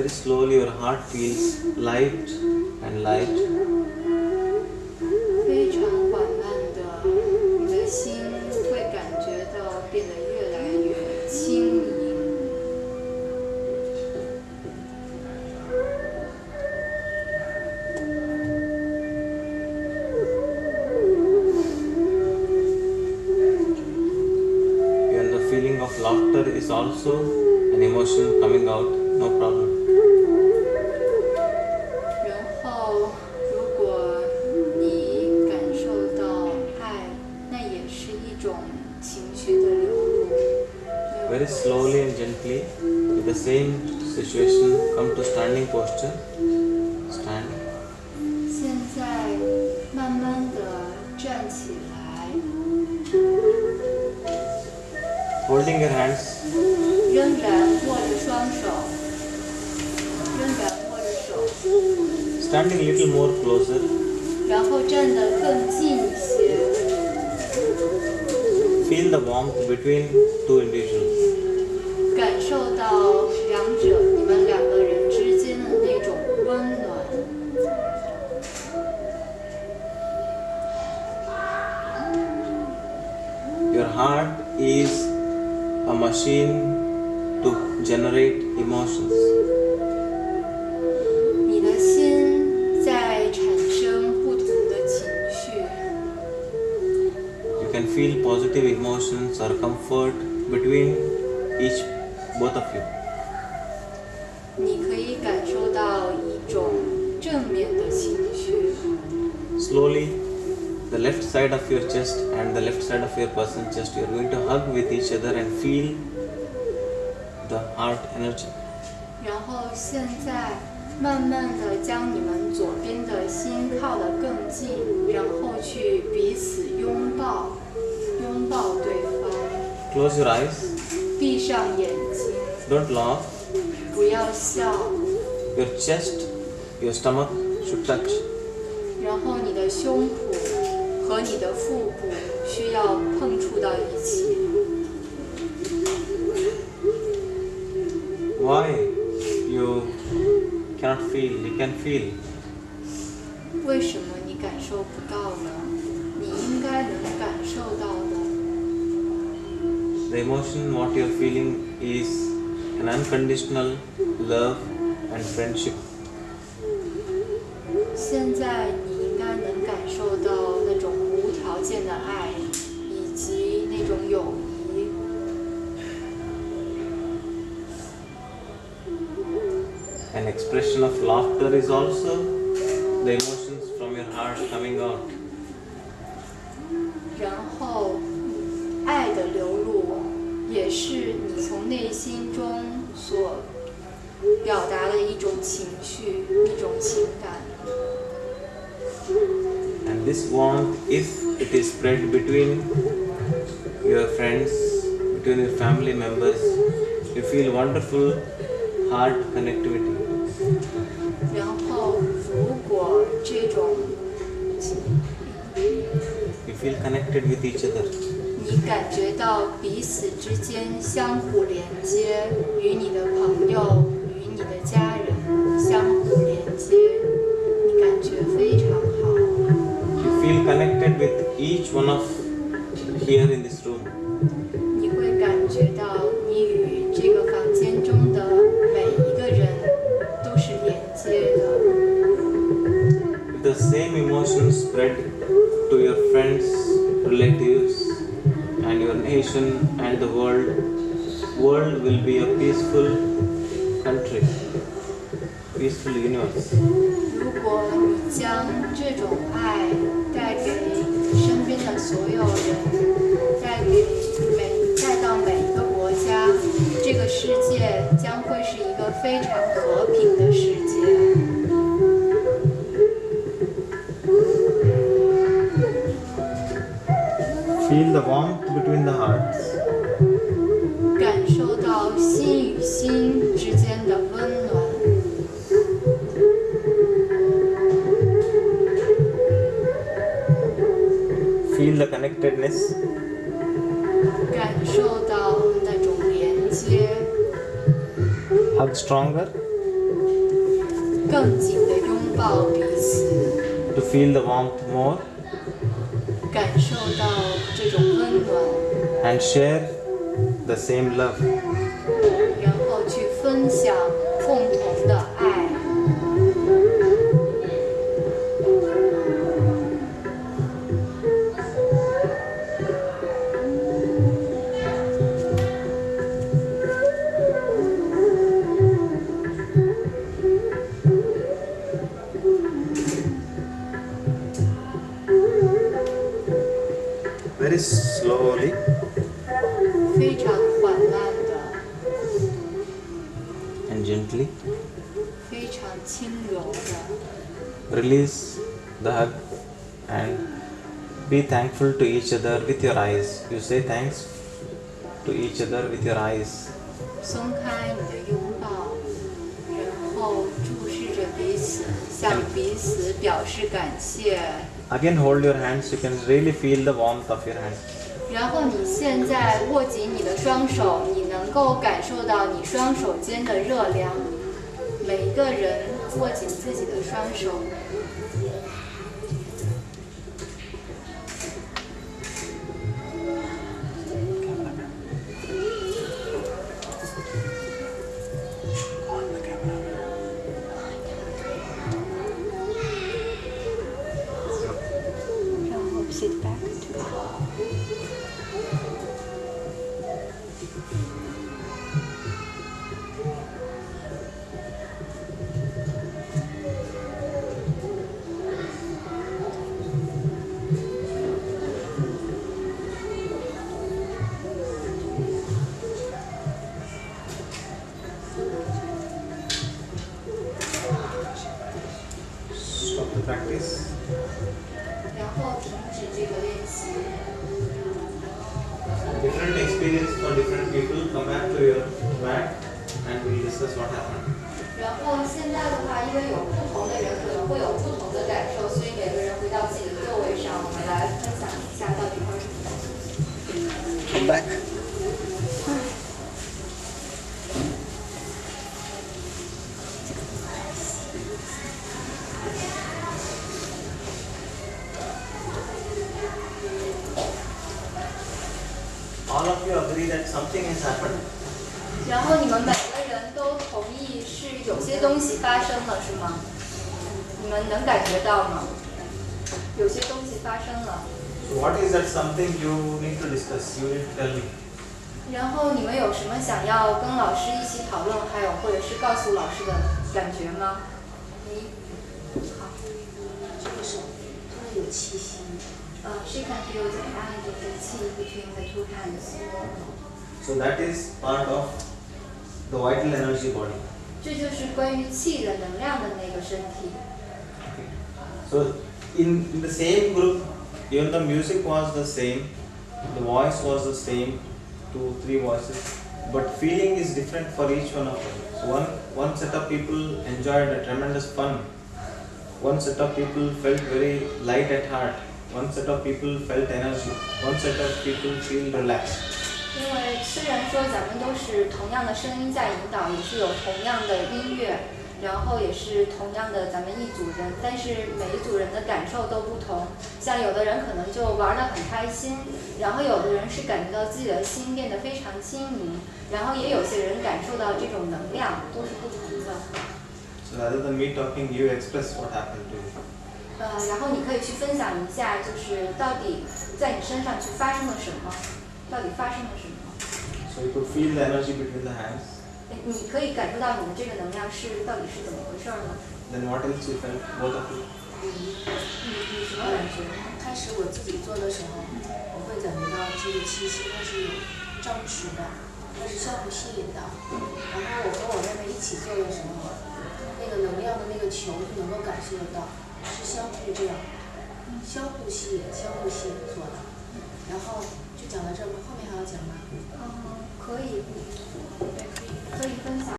very slowly your heart feels light and light. 非常缓慢的，你的心会感觉到变得越来越轻盈。And the feeling of laughter is also an emotion coming out, no problem. 然后，如果你感受到爱，那也是一种情绪的流露。 Very slowly and gently, with the same situation, come to standing posture. Stand. 现在，慢慢的站起来， Holding your hands, 仍然握着双手，仍然握着手， standing a little more closer. 然后站得更近一些， Feel the warmth between two individuals. 感受到你们两个人之间的那种温暖。 Your heart is a machine to generate emotions. 你的心在产生不同的情绪， You can feel positive emotions or comfort between both of you. 你可以感受到一种正面的情绪。 Slowly, the left side of your chest and the left side of your person's chest, you are going to hug with each other and feel the heart energy. 然后现在慢慢的将你们左边的心靠得更近，然后去彼此拥抱对方。 Close your eyes. 闭上眼睛， Don't laugh. 不要笑。 Your chest, your stomach should touch. 然后你的胸脯和你的腹部需要碰触到一起。 Why you cannot feel? You can feel. 为什么你感受不到呢？你应该能感受到的。 The emotion, what you are feeling is an unconditional love and friendship. 现在你应该能感受到那种无条件的爱，以及那种友谊。 An expression of laughter is also the emotions from your heart coming out. 然后，爱的流露也是你从内心中所表达的一种情绪、一种情感。 And this warmth, if it is spread between your friends, between your family members, you feel wonderful heart connectivity. 然后，如果这种 You feel connected with each other. 你感觉到彼此之间相互连接，与你的朋友、与你的家人相互连接，你感觉非常好。 You feel connected with each one of here in this room. 你会感觉到你与这个房间中的每一个人都是连接的。 With the same emotions spread to your friends, relatives, and your nation and the world. World will be a peaceful country, peaceful universe. 如果你将这种爱带给身边的所有人，带到每一个国家，这个世界将会是一个非常和平的世界。 Feel the warmth between the hearts. 感受到心与心之间的温暖， Feel the connectedness. 感受到那种连接， Hug stronger. 更紧的拥抱彼此， to feel the warmth more 感受到这种温暖， and share the same love. 然后去分享共同的爱。Very slowly 非常缓慢的， and gently 非常轻柔的， release the hug and be thankful to each other with your eyes. You say thanks to each other with your eyes. 松开你的拥抱，然后注视着彼此，向彼此表示感谢。 Again, hold your hands. You can really feel the warmth of your hands. 然后你现在握紧你的双手，你能够感受到你双手间的热量。每一个人握紧自己的双手。 然后 sit back to Stop the practice. 然后停止这个练习。 Different experience for different people. Come back to your mat and we'll discuss what happened. 然后现在的话，因为有不同的人可能会有不同的感受，所以每个人回到自己的座位上，我们来分享一下到底发生什么。 Come back. All of you agree that something has happened. 然后你们每个人都同意是有些东西发生了，是吗？你们能感觉到吗？有些东西发生了。 So what is that something you need to discuss? You need to tell me. 然后你们有什么想要跟老师一起讨论，还有或者是告诉老师的感觉吗？好。这个手特别有气息。She can feel the energy, the qi between the two hands. So that is part of the vital energy body. 这就是关于气的能量的那个身体。 So in the same group, even the music was the same, the voice was the same, 2, 3 voices, but feeling is different for each one of them. So one set of people enjoyed a tremendous fun. One set of people felt very light at heart. One set of people felt energy. One set of people feel relaxed. 因为虽然说咱们都是同样的声音在引导，也是有同样的音乐，然后也是同样的咱们一组人，但是每一组人的感受都不同。像有的人可能就玩得很开心，然后有的人是感觉到自己的心变得非常轻盈，然后也有些人感受到这种能量，都是不同的。 So rather than me talking, you express what happened to you. 然后你可以去分享一下，就是到底在你身上去发生了什么，到底发生了什么？ So you could feel the energy between the hands. 你可以感受到你的这个能量到底是怎么回事呢？ Then what else you felt? Both of you. 你什么感觉？开始我自己做的时候，我会感觉到这个气息它是有张弛的，它是相互吸引的。然后我和我妹妹一起做的时候，那个能量的那个球就能够感受得到，是相互这样，相互吸引做的。然后就讲到这儿吧，后面还要讲吗？可以分享。